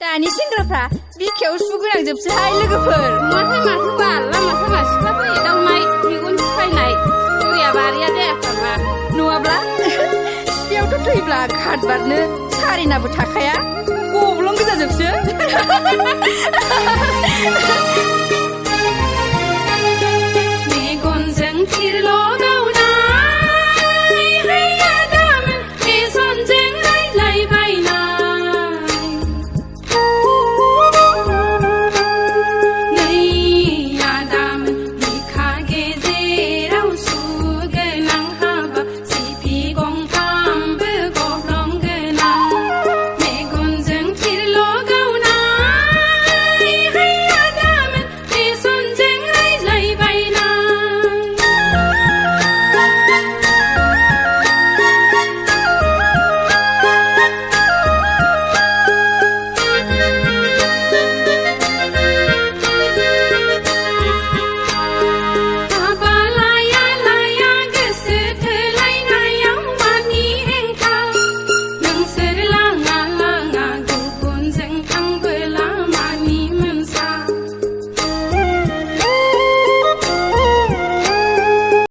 दानि सेंग्राफ्रा बिखायाव सु गोनांजोबसोहाय लोगोफोर। माथो बाल लामा सामा सिख्लाफोर एदावनाय मेगन साफायनाय बोरिया बारिया जायाखैबा नङाब्ला सिफियावथ' थैब्ला घाट बारनो सारेनाबो थाखाया गब्लं गोजाजोबसो। मेगनजों थिरल'